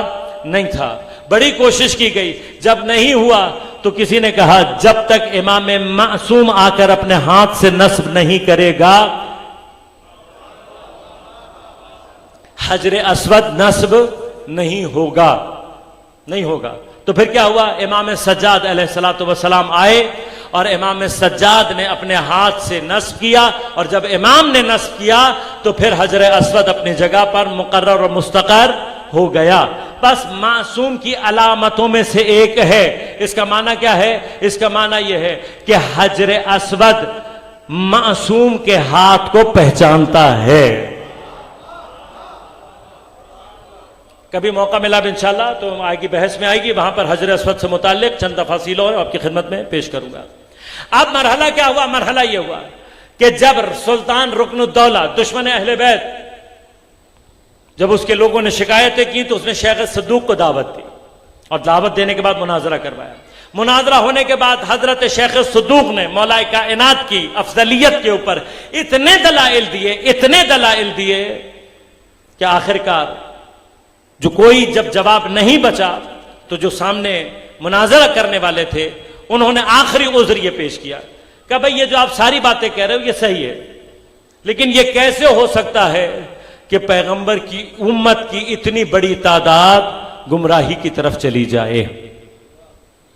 نہیں تھا. بڑی کوشش کی گئی، جب نہیں ہوا تو کسی نے کہا جب تک امام معصوم آ کر اپنے ہاتھ سے نصب نہیں کرے گا حجر اسود نصب نہیں ہوگا. تو پھر کیا ہوا؟ امام سجاد علیہ السلام آئے اور امام سجاد نے اپنے ہاتھ سے نصب کیا، اور جب امام نے نصب کیا تو پھر حجر اسود اپنی جگہ پر مقرر اور مستقر ہو گیا. بس معصوم کی علامتوں میں سے ایک ہے. اس کا معنی کیا ہے؟ اس کا معنی یہ ہے کہ حجر اسود معصوم کے ہاتھ کو پہچانتا ہے. کبھی موقع ملا انشاءاللہ تو آئے گی، بحث میں آئے گی، وہاں پر حجر اسود سے متعلق چند تفاصیل اور آپ کی خدمت میں پیش کروں گا. اب مرحلہ کیا ہوا؟ مرحلہ یہ ہوا کہ جب سلطان رکن الدولہ دشمن اہل بیت، جب اس کے لوگوں نے شکایتیں کی تو اس نے شیخ صدوق کو دعوت دی، اور دعوت دینے کے بعد مناظرہ کروایا. مناظرہ ہونے کے بعد حضرت شیخ صدوق نے مولا کائنات کی افضلیت کے اوپر اتنے دلائل دیے کہ آخرکار جو کوئی جب جواب نہیں بچا تو جو سامنے مناظرہ کرنے والے تھے انہوں نے آخری عذر یہ پیش کیا کہ بھئی یہ جو آپ ساری باتیں کہہ رہے ہو یہ صحیح ہے، لیکن یہ کیسے ہو سکتا ہے کہ پیغمبر کی امت کی اتنی بڑی تعداد گمراہی کی طرف چلی جائے؟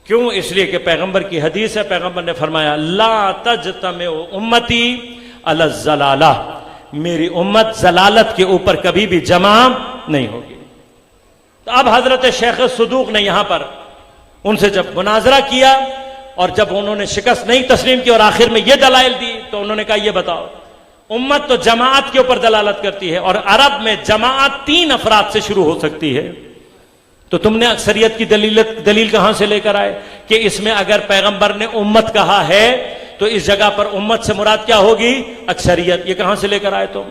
کیوں؟ اس لیے کہ پیغمبر کی حدیث ہے، پیغمبر نے فرمایا لا تجتمع امتی علی الضلالہ، میری امت ضلالت کے اوپر کبھی بھی جمع نہیں ہوگی. تو اب حضرت شیخ صدوق نے یہاں پر ان سے جب مناظرہ کیا اور جب انہوں نے شکست نہیں تسلیم کی اور آخر میں یہ دلائل دی تو انہوں نے کہا یہ بتاؤ، امت تو جماعت کے اوپر دلالت کرتی ہے اور عرب میں جماعت 3 افراد سے شروع ہو سکتی ہے، تو تم نے اکثریت کی دلیل کہاں سے لے کر آئے کہ اس میں اگر پیغمبر نے امت کہا ہے تو اس جگہ پر امت سے مراد کیا ہوگی؟ اکثریت. یہ کہاں سے لے کر آئے تم؟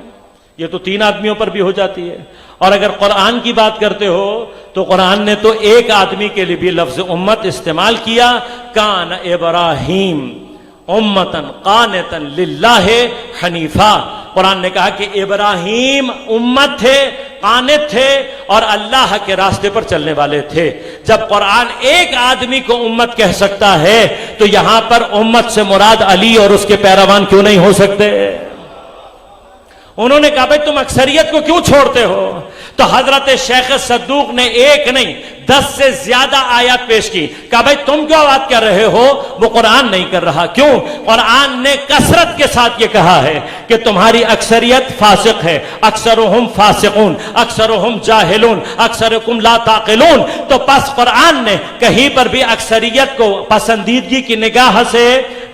یہ تو 3 آدمیوں پر بھی ہو جاتی ہے. اور اگر قرآن کی بات کرتے ہو تو قرآن نے تو ایک آدمی کے لیے بھی لفظ امت استعمال کیا، کان ابراہیم امتن قانتن للہ حنیفہ. قرآن نے کہا کہ ابراہیم امت تھے، قانت تھے اور اللہ کے راستے پر چلنے والے تھے. جب قرآن ایک آدمی کو امت کہہ سکتا ہے تو یہاں پر امت سے مراد علی اور اس کے پیروان کیوں نہیں ہو سکتے؟ انہوں نے کہا بھائی تم اکثریت کو کیوں چھوڑتے ہو؟ تو حضرت شیخ صدوق نے 1 نہیں 10 سے زیادہ آیات پیش کی. کہا بھائی تم کیوں بات کر رہے ہو؟ وہ قرآن نہیں کر رہا. کیوں؟ قرآن نے کثرت کے ساتھ یہ کہا ہے کہ تمہاری اکثریت فاسق ہے، اکثرہم فاسقون، اکثرہم جاہلون، اکثرکم لا تعقلون. تو پس قرآن نے کہیں پر بھی اکثریت کو پسندیدگی کی نگاہ سے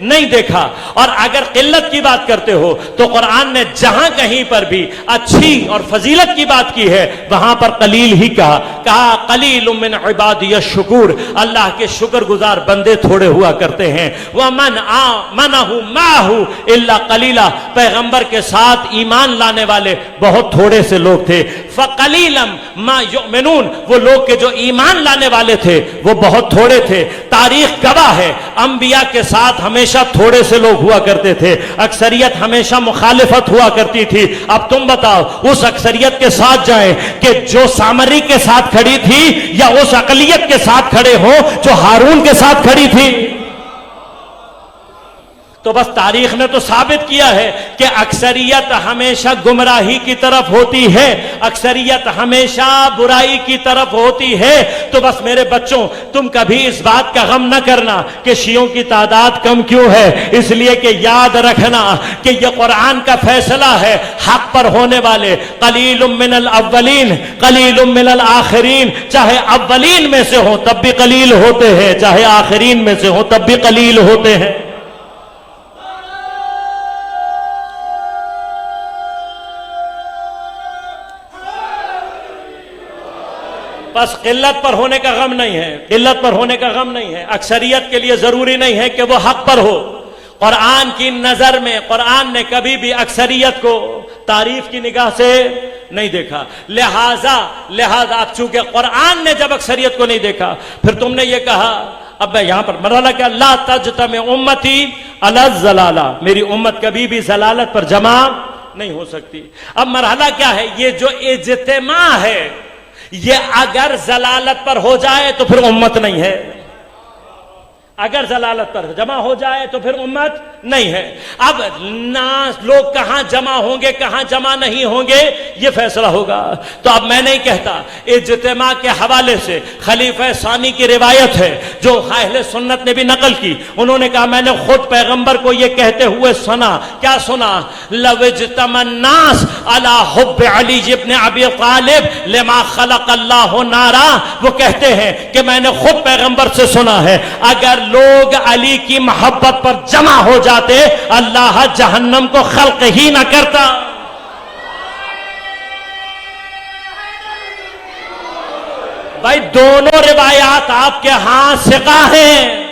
نہیں دیکھا. اور اگر قلت کی بات کرتے ہو تو قرآن نے جہاں کہیں پر بھی اچھی اور فضیلت کی بات کی ہے وہاں پر قلیل ہی کہا قلیل من عبادی الشکور، اللہ کے شکر گزار بندے تھوڑے ہوا کرتے ہیں. وَمَنْ آمَنَهُ مَعَهُ إِلَّا قَلِيلًا، پیغمبر کے ساتھ ایمان لانے والے بہت تھوڑے سے لوگ تھے. فَقَلِيلًا مَا يُؤْمِنُونَ، وہ لوگ کے جو ایمان لانے والے تھے وہ بہت تھوڑے تھے. تاریخ گواہ ہے انبیاء کے ساتھ ہمیشہ تھوڑے سے لوگ ہوا کرتے تھے، اکثریت ہمیشہ مخالفت ہوا کرتی تھی. اب تم بتاؤ اس اکثریت کے ساتھ جائیں کہ جو سامری کے ساتھ کھڑی تھی یا اس اقلیت کے ساتھ کھڑے ہو جو ہارون کے ساتھ کھڑی تھی؟ تو بس تاریخ نے تو ثابت کیا ہے کہ اکثریت ہمیشہ گمراہی کی طرف ہوتی ہے، اکثریت ہمیشہ برائی کی طرف ہوتی ہے. تو بس میرے بچوں تم کبھی اس بات کا غم نہ کرنا کہ شیعوں کی تعداد کم کیوں ہے، اس لیے کہ یاد رکھنا کہ یہ قرآن کا فیصلہ ہے. حق پر ہونے والے قلیل من الاولین قلیل من الآخرین، چاہے اولین میں سے ہوں تب بھی قلیل ہوتے ہیں، چاہے آخرین میں سے ہوں تب بھی قلیل ہوتے ہیں. بس قلت پر ہونے کا غم نہیں ہے، قلت پر ہونے کا غم نہیں ہے، اکثریت کے لیے ضروری نہیں ہے کہ وہ حق پر ہو۔ قرآن کی نظر میں قرآن نے کبھی بھی اکثریت کو تعریف کی نگاہ سے نہیں دیکھا، لہذا اب چونکہ قرآن نے جب اکثریت کو نہیں دیکھا، پھر تم نے یہ کہا، اب میں یہاں پر مرحلہ کیا، لا تجتمع امتی علی الضلالہ، میری امت کبھی بھی ضلالت پر جمع نہیں ہو سکتی۔ اب مرحلہ کیا ہے، یہ جو اجتماع ہے یہ اگر ضلالت پر ہو جائے تو پھر امت نہیں ہے، اگر ضلالت پر جمع ہو جائے تو پھر امت نہیں ہے۔ اب لوگ کہاں جمع ہوں گے کہاں جمع نہیں ہوں گے یہ فیصلہ ہوگا۔ تو اب میں نہیں کہتا، اجتماع کے حوالے سے خلیفہ ثانی کی روایت ہے جو اہل سنت نے بھی نقل کی، انہوں نے کہا میں نے خود پیغمبر کو یہ کہتے ہوئے سنا، کیا سنا، لو اجتمع الناس علی حب علی ابن ابی طالب لما خلق اللہ نارا، وہ کہتے ہیں کہ میں نے خود پیغمبر سے سنا ہے اگر لوگ علی کی محبت پر جمع ہو جاتے اللہ جہنم کو خلق ہی نہ کرتا۔ بھائی دونوں روایات آپ کے ہاں ثقہ ہیں،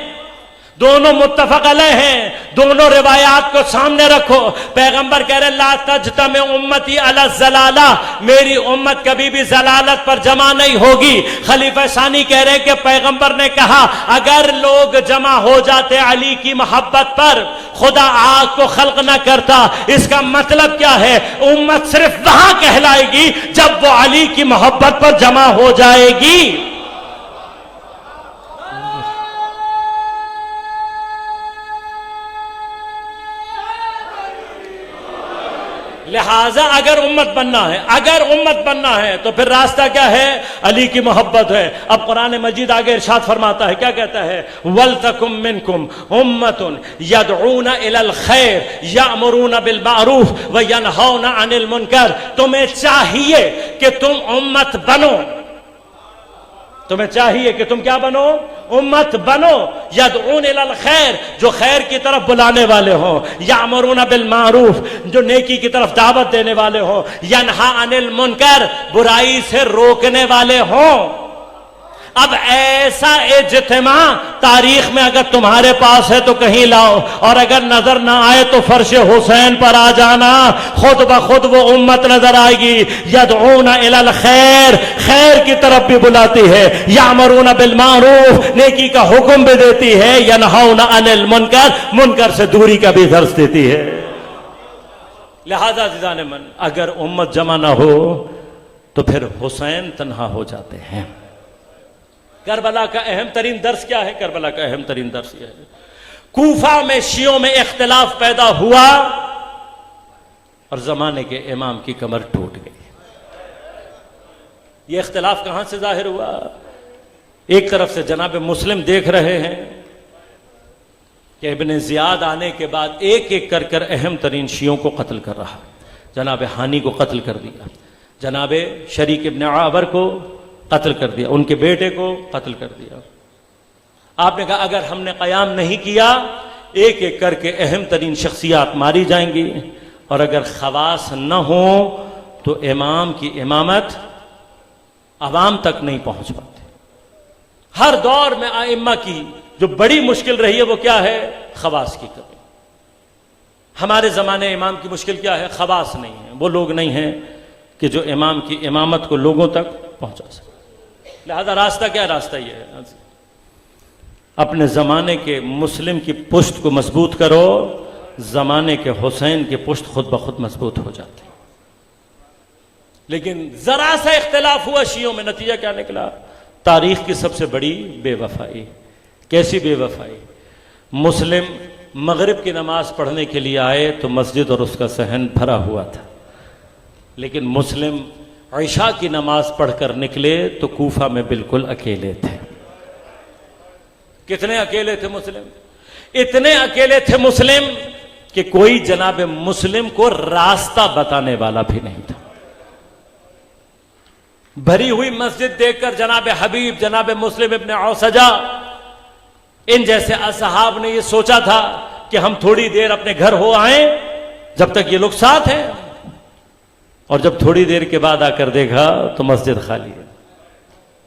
دونوں متفق علیہ ہیں، دونوں روایات کو سامنے رکھو۔ پیغمبر کہہ رہے لا تجتمع امتی علی الضلالہ، میری امت کبھی بھی ضلالت پر جمع نہیں ہوگی۔ خلیفہ ثانی کہہ رہے کہ پیغمبر نے کہا اگر لوگ جمع ہو جاتے علی کی محبت پر خدا آگ کو خلق نہ کرتا۔ اس کا مطلب کیا ہے، امت صرف وہاں کہلائے گی جب وہ علی کی محبت پر جمع ہو جائے گی۔ لہذا اگر امت بننا ہے تو پھر راستہ کیا ہے، علی کی محبت ہے۔ اب قرآن مجید آگے ارشاد فرماتا ہے، کیا کہتا ہے، وَلْتَكُمْ مِنْكُمْ أُمَّةٌ يَدْعُونَ إِلَى الْخَيْرِ يَأْمُرُونَ بِالْمَعْرُوفِ وَيَنْهَوْنَ عَنِ الْمُنْكَرِ، تمہیں چاہیے کہ تم امت بنو، تمہیں چاہیے کہ تم کیا بنو، امت بنو، یدعون الی الخیر، جو خیر کی طرف بلانے والے ہوں، یامرون بالمعروف، جو نیکی کی طرف دعوت دینے والے ہوں، ینہا عن المنکر، برائی سے روکنے والے ہوں۔ اب ایسا اجتماع تاریخ میں اگر تمہارے پاس ہے تو کہیں لاؤ، اور اگر نظر نہ آئے تو فرش حسین پر آ جانا، خود بخود وہ امت نظر آئے گی۔ یدعون الی الخیر، خیر کی طرف بھی بلاتی ہے، یامرون بالمعروف، نیکی کا حکم بھی دیتی ہے، ینہون عن المنکر، منکر سے دوری کا بھی درس دیتی ہے۔ لہذا عزیزان من، اگر امت جمع نہ ہو تو پھر حسین تنہا ہو جاتے ہیں۔ کربلا کا اہم ترین درس کیا ہے، کربلا کا اہم ترین درس یہ ہے، کوفہ میں شیعوں میں اختلاف پیدا ہوا اور زمانے کے امام کی کمر ٹوٹ گئی۔ یہ اختلاف کہاں سے ظاہر ہوا، ایک طرف سے جناب مسلم دیکھ رہے ہیں کہ ابن زیاد آنے کے بعد ایک ایک کر کر اہم ترین شیعوں کو قتل کر رہا، جناب ہانی کو قتل کر دیا، جناب شریک ابن عابر کو قتل کر دیا، ان کے بیٹے کو قتل کر دیا۔ آپ نے کہا اگر ہم نے قیام نہیں کیا ایک ایک کر کے اہم ترین شخصیات ماری جائیں گی، اور اگر خواص نہ ہوں تو امام کی امامت عوام تک نہیں پہنچ پاتے۔ ہر دور میں ائمہ کی جو بڑی مشکل رہی ہے وہ کیا ہے، خواص کی کمی۔ ہمارے زمانے امام کی مشکل کیا ہے، خواص نہیں ہے، وہ لوگ نہیں ہیں کہ جو امام کی امامت کو لوگوں تک پہنچا سکے۔ لہذا راستہ کیا، راستہ یہ ہے، اپنے زمانے کے مسلم کی پشت کو مضبوط کرو، زمانے کے حسین کی پشت خود بخود مضبوط ہو جاتی۔ لیکن ذرا سا اختلاف ہوا شیعوں میں، نتیجہ کیا نکلا، تاریخ کی سب سے بڑی بے وفائی۔ کیسی بے وفائی، مسلم مغرب کی نماز پڑھنے کے لیے آئے تو مسجد اور اس کا صحن بھرا ہوا تھا، لیکن مسلم عشاء کی نماز پڑھ کر نکلے تو کوفہ میں بالکل اکیلے تھے۔ کتنے اکیلے تھے مسلم، اتنے اکیلے تھے مسلم کہ کوئی جناب مسلم کو راستہ بتانے والا بھی نہیں تھا۔ بھری ہوئی مسجد دیکھ کر جناب حبیب، جناب مسلم ابن اوسجہ، ان جیسے اصحاب نے یہ سوچا تھا کہ ہم تھوڑی دیر اپنے گھر ہو آئیں جب تک یہ لوگ ساتھ ہیں، اور جب تھوڑی دیر کے بعد آ کر دیکھا تو مسجد خالی ہے۔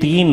3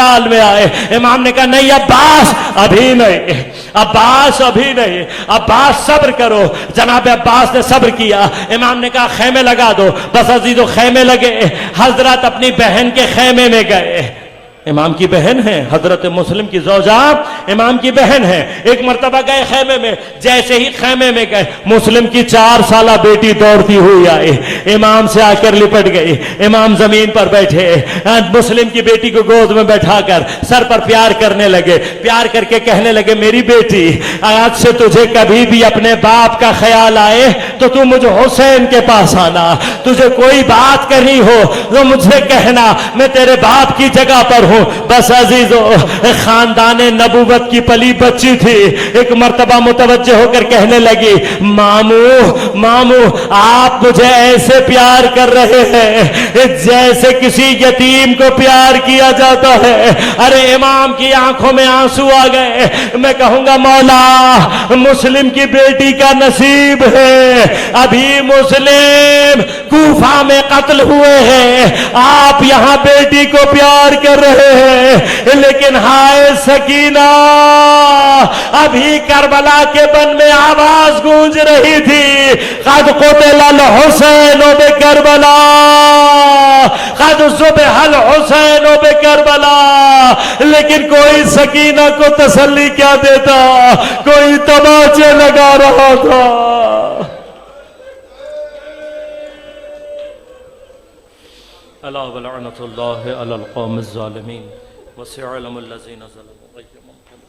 کربلا میں آئے. امام نے کہا نہیں عباس ابھی نہیں, عباس ابھی نہیں, عباس صبر کرو. جناب عباس نے صبر کیا. امام نے کہا خیمے لگا دو. بس عزیزو خیمے لگے. حضرت اپنی بہن کے خیمے میں گئے. امام کی بہن ہے, حضرت مسلم کی زوجہ امام کی بہن ہے. ایک مرتبہ گئے خیمے میں. جیسے ہی خیمے میں گئے, مسلم کی 4 سالہ بیٹی دوڑتی ہوئی آئی, امام سے آ کر لپٹ گئی. امام زمین پر بیٹھے, مسلم کی بیٹی کو گود میں بیٹھا کر سر پر پیار کرنے لگے. پیار کر کے کہنے لگے میری بیٹی, آج سے تجھے کبھی بھی اپنے باپ کا خیال آئے تو تو مجھے حسین کے پاس آنا. تجھے کوئی بات کرنی ہو تو مجھے کہنا, میں تیرے باپ کی جگہ پر ہوں. بس عزیزو, خاندان نبوت کی پلی بچی تھی. ایک مرتبہ متوجہ ہو کر کہنے لگی مامو مامو آپ مجھے ایسے پیار کر رہے ہیں جیسے کسی یتیم کو پیار کیا جاتا ہے. ارے امام کی آنکھوں میں آنسو آ گئے. میں کہوں گا مولا مسلم کی بیٹی کا نصیب ہے, ابھی مسلم کوفہ میں قتل ہوئے ہیں, آپ یہاں بیٹی کو پیار کر رہے ہیں. لیکن ہائے سکینہ, ابھی کربلا کے بن میں آواز گونج رہی تھی قد قتل الحسین بکربلا, قد ذبح الحسین بکربلا. لیکن کوئی سکینہ کو تسلی کیا دیتا, کوئی تماچے لگا رہا تھا. الا ولعنۃ اللہ علی القوم الظالمین وسيعلم الذين ظلموا أي منقلب